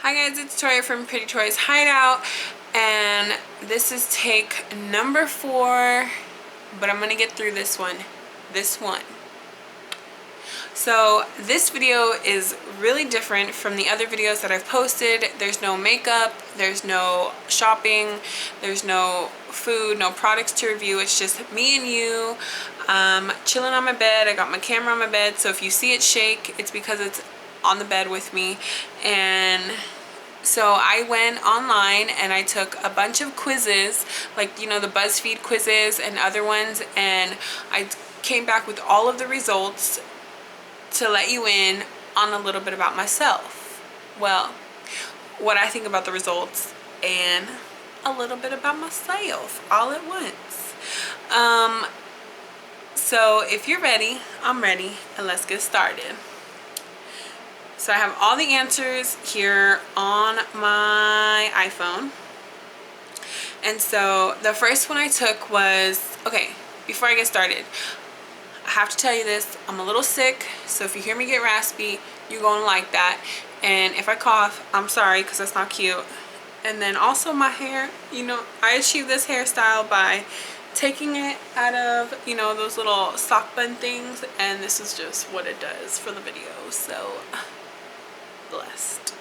Hi guys, it's Toya from Pretty Toys Hideout, and this is take number 4, but I'm gonna get through this one. So this video is really different from the other videos that I've posted. There's no makeup, there's no shopping, there's no food, no products to review. It's just me and you chilling on my bed. I got my camera on my bed, so if you see it shake, it's because it's on the bed with me. And so I went online and I took a bunch of quizzes, like, you know, the BuzzFeed quizzes and other ones, and I came back with all of the results to let you in on a little bit about myself. Well, what I think about the results and a little bit about myself all at once. So if you're ready, I'm ready, and let's get started. So I have all the answers here on my iPhone. And so the first one I took was, okay, before I get started, I have to tell you this, I'm a little sick, so if you hear me get raspy, you're gonna like that. And if I cough, I'm sorry, because that's not cute. And then also my hair, you know, I achieved this hairstyle by taking it out of, you know, those little sock bun things, and this is just what it does for the video. So blessed.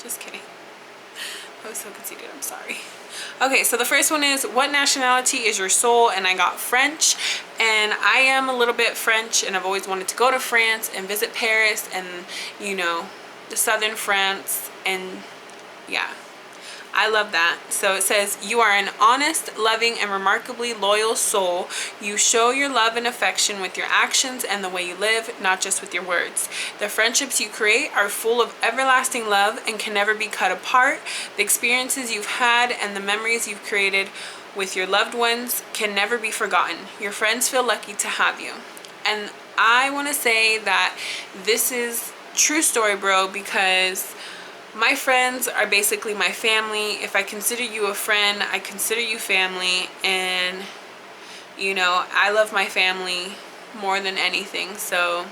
Just kidding. I was so conceited, I'm sorry. Okay, so the first one is, what nationality is your soul? And I got French, and I am a little bit French, and I've always wanted to go to France and visit Paris and, you know, the southern France, and yeah, I love that. So it says, you are an honest, loving, and remarkably loyal soul. You show your love and affection with your actions and the way you live, not just with your words. The friendships you create are full of everlasting love and can never be cut apart. The experiences you've had and the memories you've created with your loved ones can never be forgotten. Your friends feel lucky to have you. And I want to say that this is true story, bro, because my friends are basically my family. If I consider you a friend, I consider you family, and you know, I love my family more than anything. So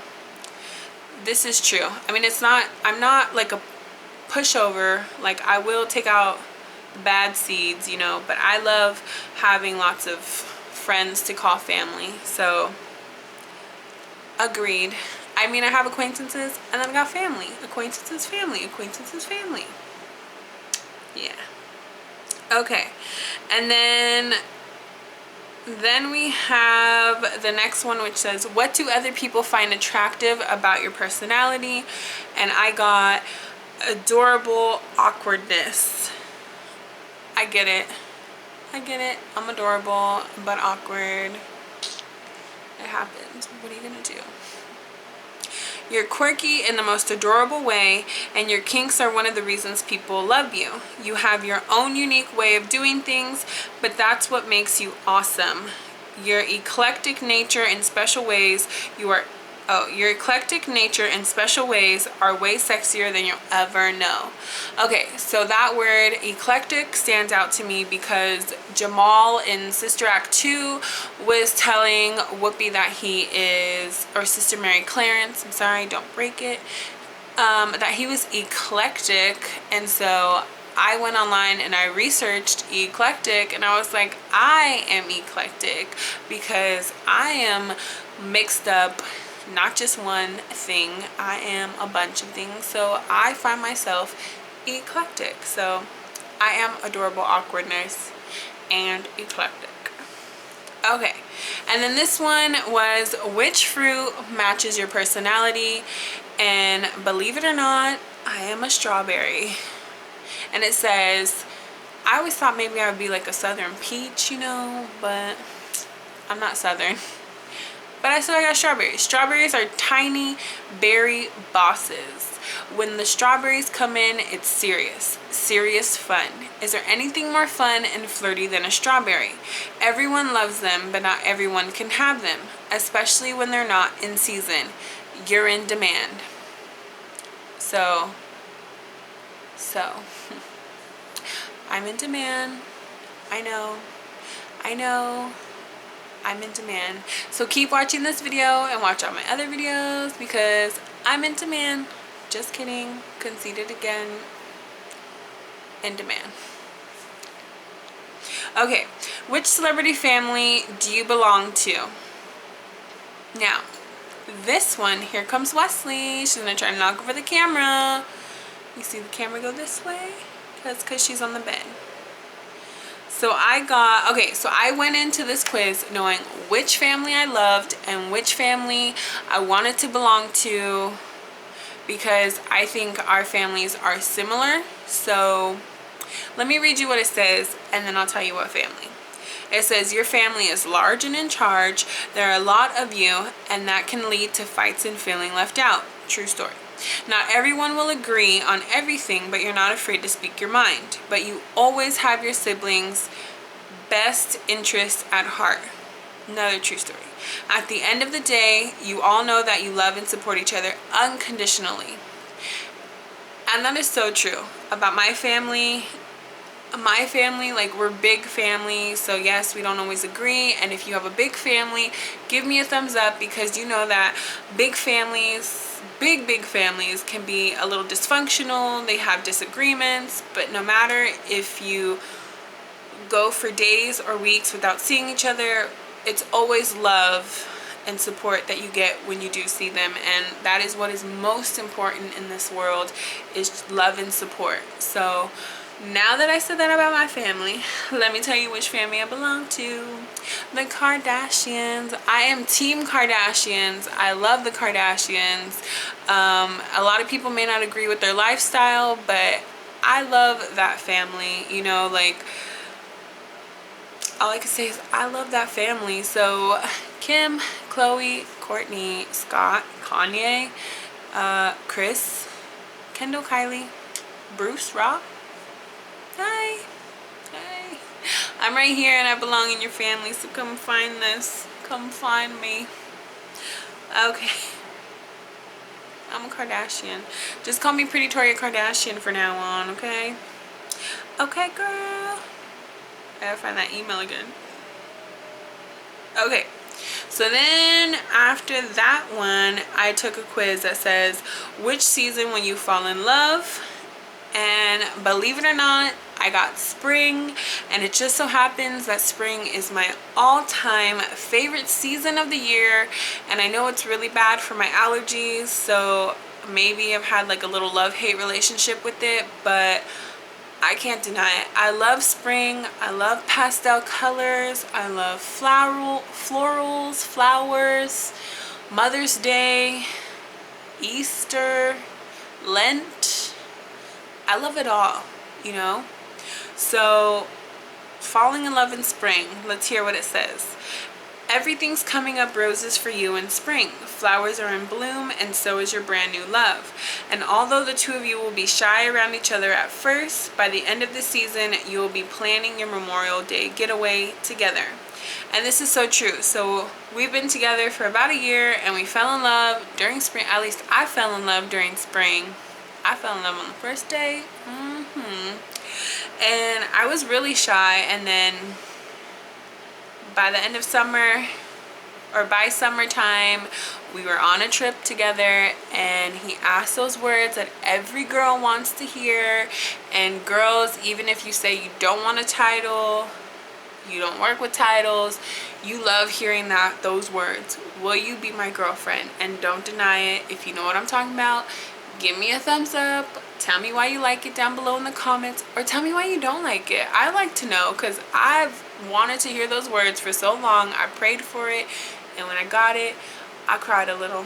this is true. I mean, it's not, I'm not like a pushover. Like, I will take out bad seeds, you know, but I love having lots of friends to call family. So agreed. I mean, I have acquaintances, and then I got family. Acquaintances, family. Acquaintances, family. Yeah. Okay. And then we have the next one, which says, what do other people find attractive about your personality? And I got adorable awkwardness. I get it. I get it. I'm adorable, but awkward. It happens. What are you gonna do? You're quirky in the most adorable way, and your kinks are one of the reasons people love you. You have your own unique way of doing things, but that's what makes you awesome. Your eclectic nature in special ways your eclectic nature in special ways are way sexier than you'll ever know. Okay, so that word eclectic stands out to me because Jamal in Sister Act 2 was telling Whoopi that he is, or Sister Mary Clarence, I'm sorry, don't break it, that he was eclectic. And so I went online and I researched eclectic, and I was like, I am eclectic because I am mixed up, not just one thing, I am a bunch of things. So I find myself eclectic. So I am adorable awkwardness and eclectic. Okay, and then this one was, which fruit matches your personality? And believe it or not, I am a strawberry. And it says, I always thought maybe I would be like a southern peach, you know, but I'm not southern. But I still got strawberries. Strawberries are tiny berry bosses. When the strawberries come in, it's serious. Serious fun. Is there anything more fun and flirty than a strawberry? Everyone loves them, but not everyone can have them, especially when they're not in season. You're in demand. So I'm in demand. I know. I'm in demand. So keep watching this video and watch all my other videos because I'm in demand. Just kidding. Conceited again. in demand. Okay, which celebrity family do you belong to? Now, this one, here comes Wesley. She's gonna try to knock over the camera. You see the camera go this way? That's because she's on the bed. So I went into this quiz knowing which family I loved and which family I wanted to belong to, because I think our families are similar. So let me read you what it says, and then I'll tell you what family. It says, your family is large and in charge. There are a lot of you, and that can lead to fights and feeling left out. True story. Not everyone will agree on everything, but you're not afraid to speak your mind. But you always have your siblings' best interests at heart. Another true story. At the end of the day, you all know that you love and support each other unconditionally. And that is so true about my family. My family, like, we're big family, so yes, we don't always agree. And if you have a big family, give me a thumbs up, because you know that big families, big families can be a little dysfunctional. They have disagreements, but no matter if you go for days or weeks without seeing each other, it's always love and support that you get when you do see them. And that is what is most important in this world, is love and support. So now that I said that about my family, let me tell you which family I belong to. The Kardashians. I am Team Kardashians. I love the Kardashians. A lot of people may not agree with their lifestyle, but I love that family. You know, like, all I can say is I love that family. So Kim, Khloe, Kourtney, Scott, Kanye, Kris, Kendall, Kylie, Bruce, Rob. Hi. Hi. I'm right here and I belong in your family, so come find this. Come find me. Okay. I'm a Kardashian. Just call me Pretty Toria Kardashian for now on, okay? Okay, girl. I gotta find that email again. Okay. So then after that one, I took a quiz that says, which season will you fall in love? And believe it or not, I got spring, and it just so happens that spring is my all-time favorite season of the year. And I know it's really bad for my allergies, so maybe I've had like a little love-hate relationship with it, but I can't deny it. I love spring. I love pastel colors. I love florals, flowers, Mother's Day, Easter, Lent. I love it all, you know? So, falling in love in spring. Let's hear what it says. Everything's coming up roses for you in spring. Flowers are in bloom, and so is your brand new love. And although the two of you will be shy around each other at first, by the end of the season, you will be planning your Memorial Day getaway together. And this is so true. So we've been together for about a year, and we fell in love during spring. At least I fell in love during spring. I fell in love on the first day. And I was really shy, and then by the end of summer, or by summertime, we were on a trip together, and he asked those words that every girl wants to hear. And girls, even if you say you don't want a title, you don't work with titles, you love hearing those words. Will you be my girlfriend? And don't deny it. If you know what I'm talking about, give me a thumbs up. Tell me why you like it down below in the comments, or tell me why you don't like it. I like to know, because I've wanted to hear those words for so long. I prayed for it, and when I got it, I cried a little.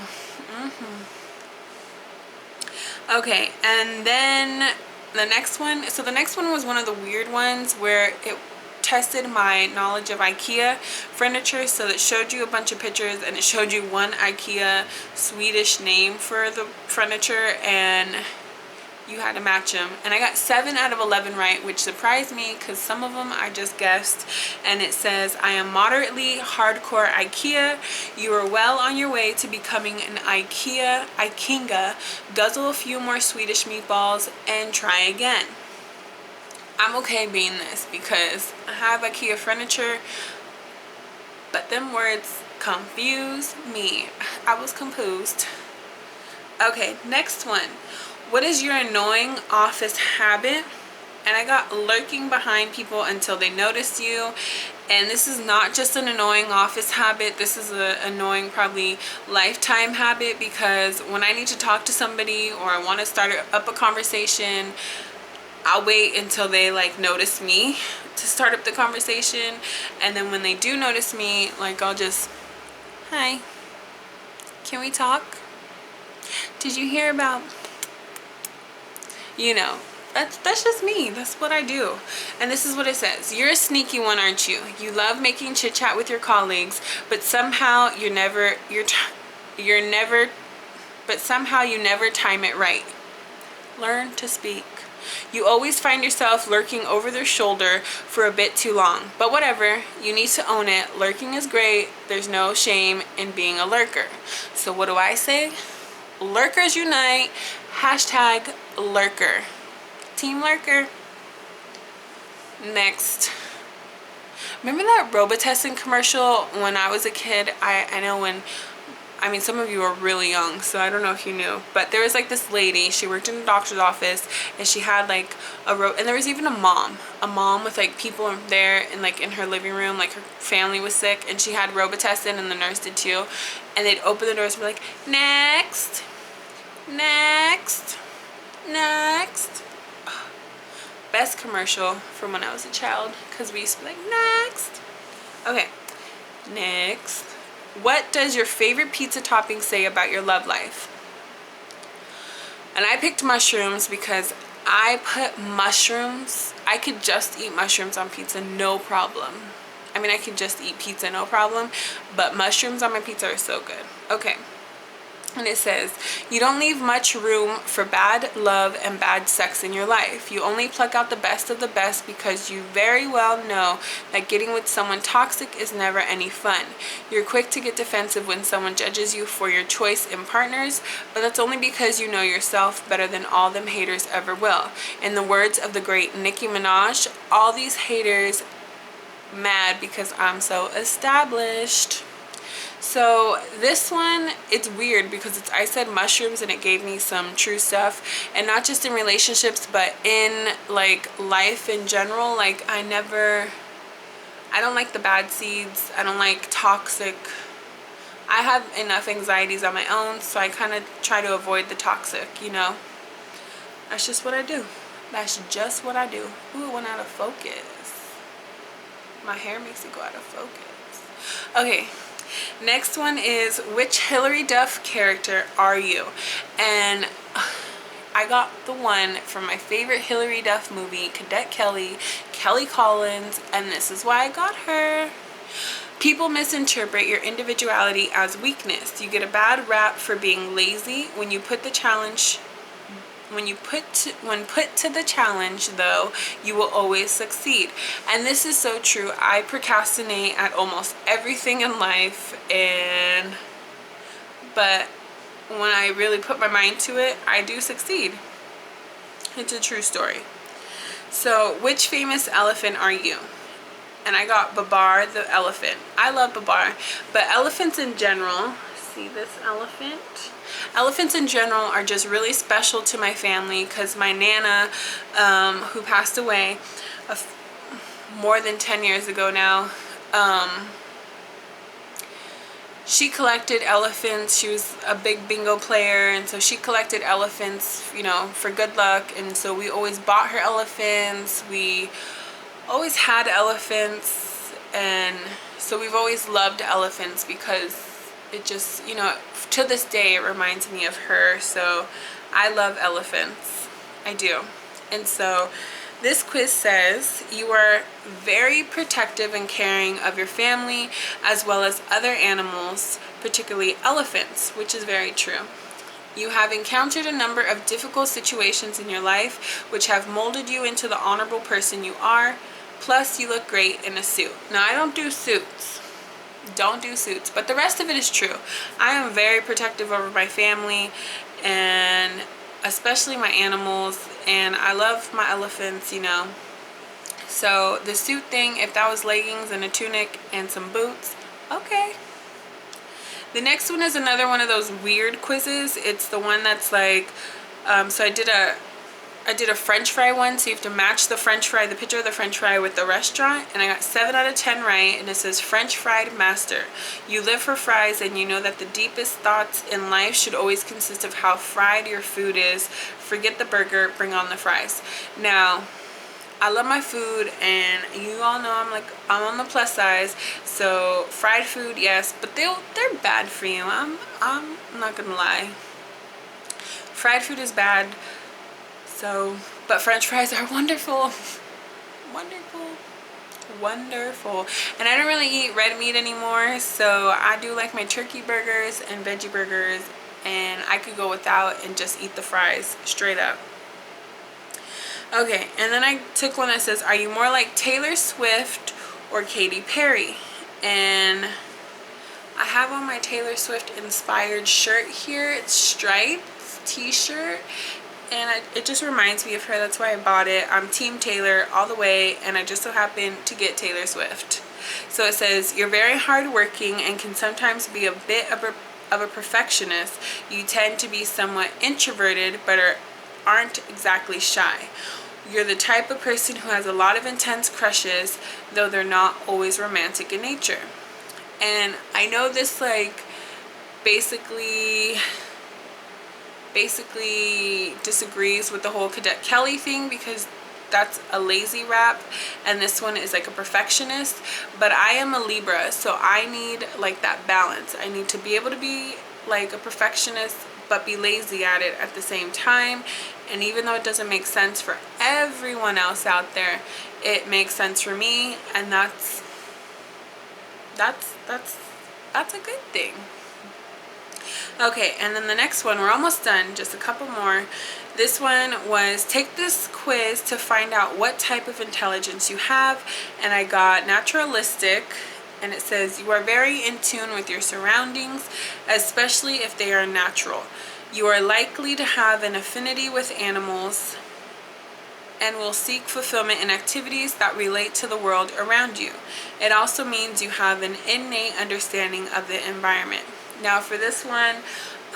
Okay, and then the next one. So the next one was one of the weird ones where it tested my knowledge of IKEA furniture. So it showed you a bunch of pictures, and it showed you one IKEA Swedish name for the furniture, and you had to match them. And I got 7 out of 11 right, which surprised me, because some of them I just guessed. And it says, I am moderately hardcore IKEA. You are well on your way to becoming an Ikinga. Guzzle a few more Swedish meatballs and try again. I'm okay being this, because I have IKEA furniture, but them words confuse me. I was confused. Okay, next one. What is your annoying office habit? And I got lurking behind people until they notice you. And this is not just an annoying office habit. This is an annoying, probably lifetime habit, because when I need to talk to somebody or I want to start up a conversation, I'll wait until they like notice me to start up the conversation. And then when they do notice me, like I'll just, hi, can we talk? Did you hear about, you know, that's just me. That's what I do. And this is what it says. You're a sneaky one, aren't you? You love making chit chat with your colleagues, but somehow you never time it right. Learn to speak. You always find yourself lurking over their shoulder for a bit too long. But whatever, you need to own it. Lurking is great. There's no shame in being a lurker. So what do I say? Lurkers unite. Hashtag lurker. Team lurker. Next. Remember that Robitussin commercial when I was a kid? I know when, I mean, some of you are really young, so I don't know if you knew, but there was like this lady, she worked in a doctor's office, and she had like and there was even a mom with like people there and like in her living room, like her family was sick, and she had Robitussin, and the nurse did too, and they'd open the doors and be like, next, next, next. Best commercial from when I was a child, because we used to be like, next. Okay, next. What does your favorite pizza topping say about your love life? And I picked mushrooms because I put mushrooms, I could just eat mushrooms on pizza, no problem. I mean, I could just eat pizza, no problem, but mushrooms on my pizza are so good. Okay. And it says, you don't leave much room for bad love and bad sex in your life. You only pluck out the best of the best because you very well know that getting with someone toxic is never any fun. You're quick to get defensive when someone judges you for your choice in partners, but that's only because you know yourself better than all them haters ever will. In the words of the great Nicki Minaj, all these haters mad because I'm so established. So this one, it's weird because I said mushrooms and it gave me some true stuff, and not just in relationships but in like life in general. Like I don't like the bad seeds. I don't like toxic. I have enough anxieties on my own, so I kind of try to avoid the toxic, you know. That's just what I do. That's just what I do. Ooh, it went out of focus. My hair makes it go out of focus. Okay. Next one is, which Hilary Duff character are you? And I got the one from my favorite Hilary Duff movie, Cadet Kelly, Kelly Collins, and this is why I got her. People misinterpret your individuality as weakness. You get a bad rap for being lazy. When put to the challenge, though, you will always succeed. And this is so true. I procrastinate at almost everything in life, but when I really put my mind to it, I do succeed. It's a true story. So, which famous elephant are you? And I got Babar the elephant. I love Babar, but elephants in general, see this elephant? Elephants in general are just really special to my family because my Nana, who passed away more than 10 years ago now, she collected elephants. She was a big bingo player, and so she collected elephants, you know, for good luck. And so we always bought her elephants. We always had elephants, and so we've always loved elephants because it just, you know, to this day it reminds me of her. So I love elephants. I do. And so this quiz says you are very protective and caring of your family as well as other animals, particularly elephants, which is very true. You have encountered a number of difficult situations in your life which have molded you into the honorable person you are. Plus, you look great in a suit. Now, I don't do suits. Don't do suits. But the rest of it is true. I am very protective over my family, and especially my animals. And I love my elephants, you know. So, the suit thing, if that was leggings and a tunic and some boots, okay. The next one is another one of those weird quizzes. It's the one that's like, so I I did a French fry one, so you have to match the French fry, the picture of the French fry with the restaurant, and I got 7 out of 10 right, and it says French fried master. You live for fries, and you know that the deepest thoughts in life should always consist of how fried your food is. Forget the burger, bring on the fries. Now, I love my food, and you all know I'm on the plus size, so fried food, yes, but they're bad for you. I'm not gonna lie. Fried food is bad. So, but French fries are wonderful. Wonderful. Wonderful. And I don't really eat red meat anymore, so I do like my turkey burgers and veggie burgers, and I could go without and just eat the fries straight up. Okay, and then I took one that says, are you more like Taylor Swift or Katy Perry? And I have on my Taylor Swift inspired shirt here. It's stripes t-shirt, and it just reminds me of her. That's why I bought it. I'm Team Taylor all the way, and I just so happen to get Taylor Swift. So it says, you're very hardworking and can sometimes be a bit of a perfectionist. You tend to be somewhat introverted, but aren't exactly shy. You're the type of person who has a lot of intense crushes, though they're not always romantic in nature. And I know this like basically disagrees with the whole Cadet Kelly thing, because that's a lazy rap, and this one is like a perfectionist. But I am a Libra, so I need like that balance. I need to be able to be like a perfectionist but be lazy at it at the same time. And even though it doesn't make sense for everyone else out there, it makes sense for me, and that's a good thing. Okay, and then the next one, we're almost done, just a couple more. This one was, take this quiz to find out what type of intelligence you have, and I got naturalistic, and it says you are very in tune with your surroundings, especially if they are natural. You are likely to have an affinity with animals and will seek fulfillment in activities that relate to the world around you. It also means you have an innate understanding of the environment. Now for this one,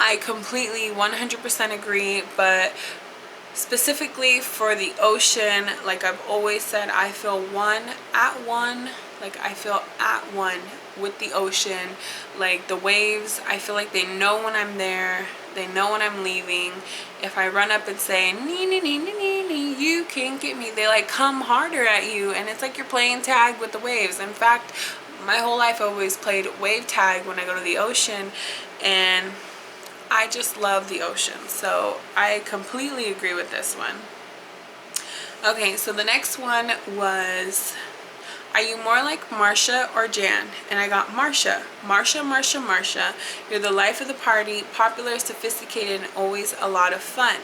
I completely 100% agree, but specifically for the ocean, like I've always said, I feel at one with the ocean. Like the waves, I feel like they know when I'm there, they know when I'm leaving. If I run up and say, nee, nee, nee, nee, nee, nee, you can't get me, they like come harder at you, and it's like you're playing tag with the waves. In fact, my whole life I always played wave tag when I go to the ocean, and I just love the ocean. So I completely agree with this one. Okay, so the next one was, are you more like Marsha or Jan? And I got Marsha. Marsha. You're the life of the party, popular, sophisticated, and always a lot of fun.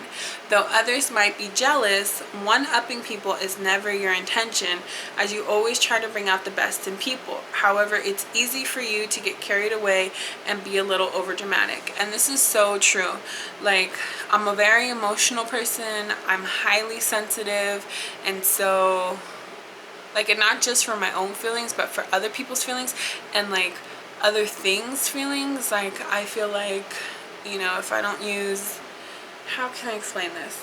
Though others might be jealous, one-upping people is never your intention, as you always try to bring out the best in people. However, it's easy for you to get carried away and be a little overdramatic. And this is so true. Like, I'm a very emotional person. I'm highly sensitive, and so like, and not just for my own feelings, but for other people's feelings and like other things feelings. Like, I feel like, you know, if I don't use, how can I explain this?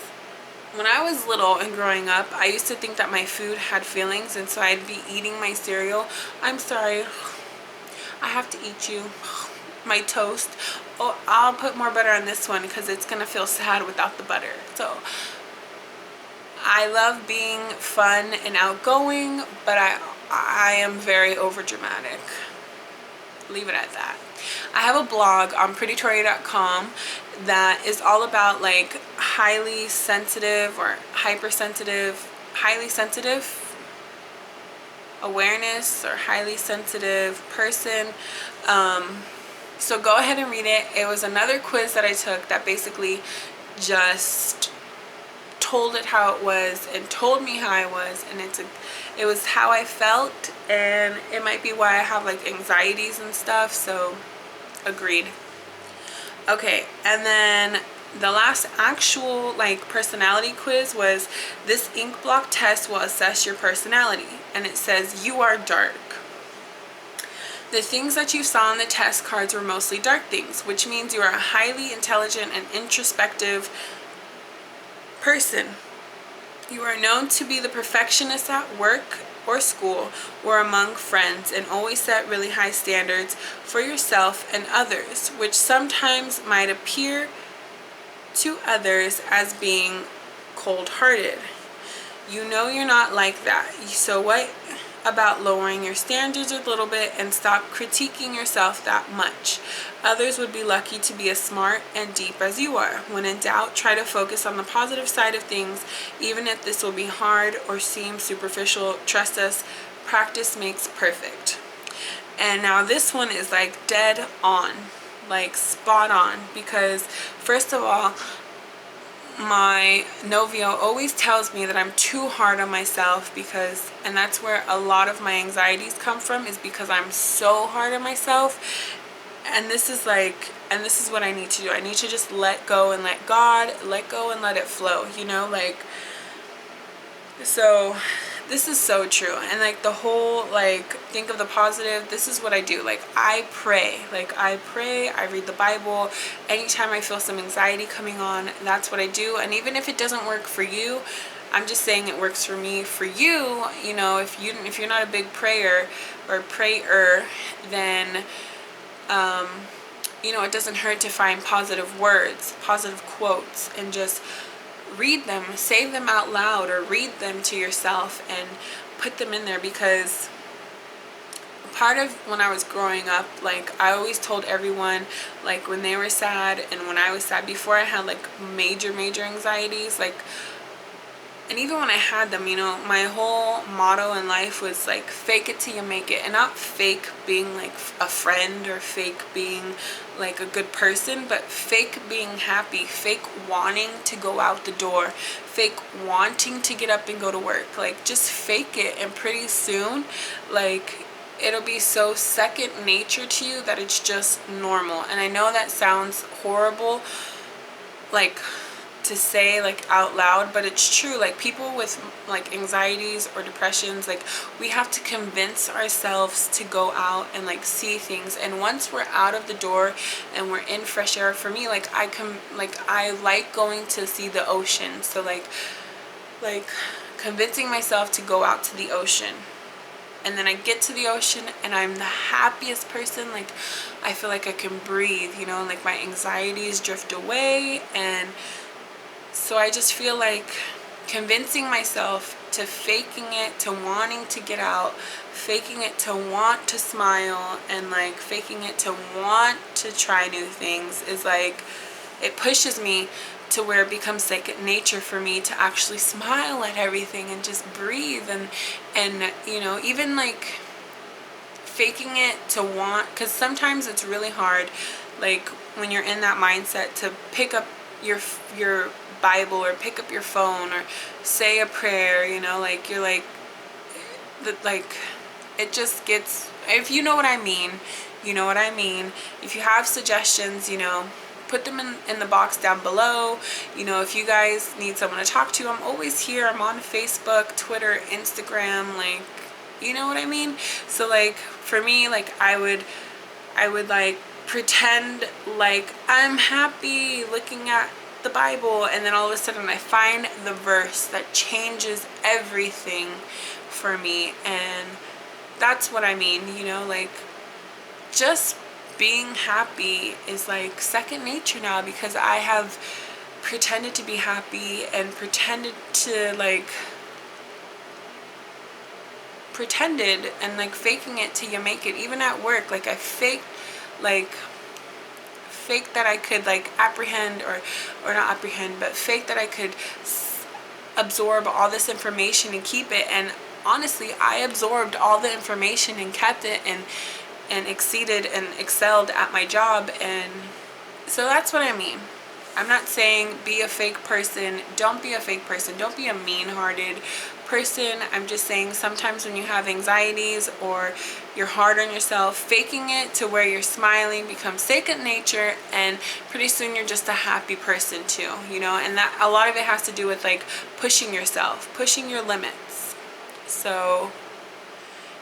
When I was little and growing up, I used to think that my food had feelings, and so I'd be eating my cereal. I'm sorry, I have to eat you. My toast. Oh, I'll put more butter on this one because it's gonna feel sad without the butter. So I love being fun and outgoing, but I am very overdramatic. Leave it at that. I have a blog on prettytoria.com that is all about like highly sensitive or hypersensitive, highly sensitive awareness or highly sensitive person. So go ahead and read it. It was another quiz that I took that basically just told it how it was and told me how I was, and it was how I felt, and it might be why I have like anxieties and stuff. So agreed. Okay, and then the last actual like personality quiz was, this ink block test will assess your personality, and it says you are dark. The things that you saw on the test cards were mostly dark things, which means you are a highly intelligent and introspective person. You are known to be the perfectionist at work or school or among friends, and always set really high standards for yourself and others, which sometimes might appear to others as being cold-hearted. You know you're not like that. So what about lowering your standards a little bit and stop critiquing yourself that much? Others would be lucky to be as smart and deep as you are. When in doubt, try to focus on the positive side of things, even if this will be hard or seem superficial. Trust us, practice makes perfect. And now this one is like dead on, like spot on, because first of all, my novio always tells me that I'm too hard on myself, because, and that's where a lot of my anxieties come from, is because I'm so hard on myself. And this is like, and this is what I need to do. I need to just let go and let God, let go and let it flow, you know, like, so this is so true. And like the whole, like, think of the positive. This is what I do. Like I pray, I read the Bible. Anytime I feel some anxiety coming on, that's what I do. And even if it doesn't work for you, I'm just saying it works for me. For you, you know, if you're not a big prayer or prayer, then you know, it doesn't hurt to find positive words, positive quotes, and just read them, say them out loud, or read them to yourself and put them in there. Because part of when I was growing up, like I always told everyone, like when they were sad and when I was sad, before I had like major anxieties, like, and even when I had them, you know, my whole motto in life was like fake it till you make it. And not fake being like a friend or fake being like a good person, but fake being happy, fake wanting to go out the door, fake wanting to get up and go to work. Like just fake it, and pretty soon, like, it'll be so second nature to you that it's just normal. And I know that sounds horrible, like to say like out loud, but it's true. Like people with like anxieties or depressions, like we have to convince ourselves to go out and like see things. And once we're out of the door and we're in fresh air, for me, like I like going to see the ocean. So like convincing myself to go out to the ocean. And then I get to the ocean and I'm the happiest person. Like I feel like I can breathe, you know, and like my anxieties drift away. And so I just feel like convincing myself to faking it, to wanting to get out, faking it to want to smile, and like faking it to want to try new things is like, it pushes me to where it becomes second nature for me to actually smile at everything and just breathe. And you know, even like faking it to want, because sometimes it's really hard, like when you're in that mindset, to pick up your Bible or pick up your phone or say a prayer, you know, like you're like it just gets, if you know what I mean, you know what I mean. If you have suggestions, you know, put them in the box down below. You know, if you guys need someone to talk to, I'm always here. I'm on Facebook, Twitter, Instagram, like, you know what I mean. So like for me, like I would like pretend like I'm happy looking at the Bible, and then all of a sudden I find the verse that changes everything for me. And that's what I mean, you know, like just being happy is like second nature now, because I have pretended to be happy and pretended and like faking it till you make it. Even at work, like I faked that I could like apprehend or not apprehend, but fake that I could absorb all this information and keep it. And honestly, I absorbed all the information and kept it and exceeded and excelled at my job. And so that's what I mean. I'm not saying be a fake person. Don't be a fake person. Don't be a mean-hearted person. I'm just saying sometimes when you have anxieties or you're hard on yourself, faking it to where you're smiling becomes second nature, and pretty soon you're just a happy person too, you know. And that a lot of it has to do with like pushing yourself, pushing your limits. So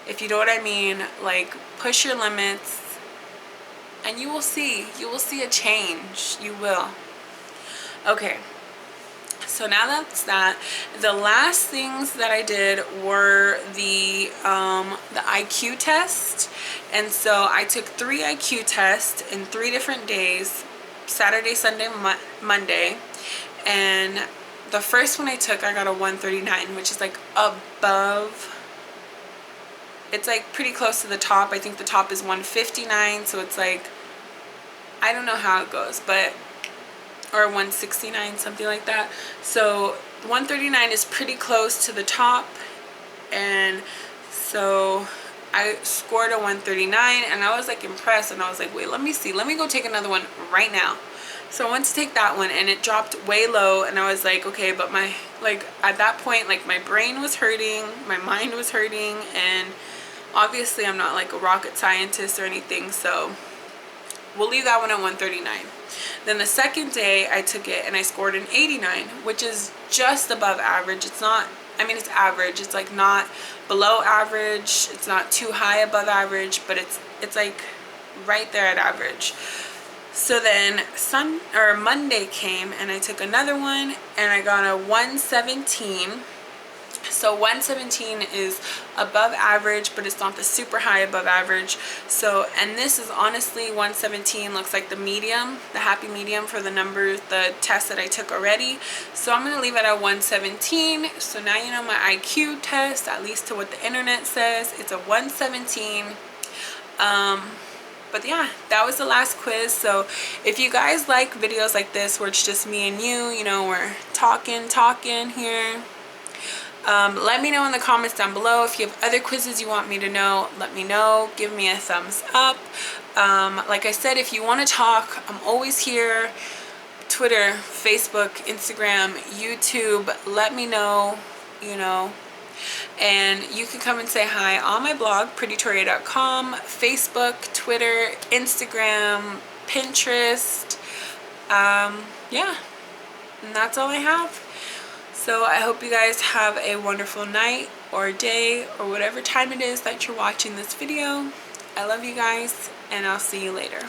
if you know what I mean, like push your limits and you will see a change. You will. Okay, So now that's that. The last things that I did were the IQ test. And so I took 3 IQ tests in 3 different days, Saturday, Sunday, Monday. And the first one I took, I got a 139, which is like above, it's like pretty close to the top. I think the top is 159, so it's like, I don't know how it goes, but, or 169, something like that. So 139 is pretty close to the top, and so I scored a 139, and I was like impressed, and I was like, wait, let me see, let me go take another one right now. So I went to take that one, and it dropped way low, and I was like, okay, but my, like, at that point, like, my brain was hurting, my mind was hurting, and obviously I'm not like a rocket scientist or anything, so we'll leave that one at 139. Then the second day I took it and I scored an 89, which is just above average. It's not, I mean, it's average. It's like not below average. It's not too high above average, but it's like right there at average. So then Monday came and I took another one and I got a 117. So 117 is above average, but it's not the super high above average. So, and this is honestly, 117 looks like the medium, the happy medium for the numbers, the test that I took already. So I'm going to leave it at 117. So now you know my IQ test, at least to what the internet says, it's a 117. But yeah, that was the last quiz. So if you guys like videos like this where it's just me and you know, we're talking here, let me know in the comments down below. If you have other quizzes you want me to know, let me know. Give me a thumbs up. Like I said, if you want to talk, I'm always here. Twitter, Facebook, Instagram, YouTube, let me know, you know. And you can come and say hi on my blog, prettytoria.com, Facebook, Twitter, Instagram, Pinterest. Yeah, and that's all I have. So I hope you guys have a wonderful night or day or whatever time it is that you're watching this video. I love you guys, and I'll see you later.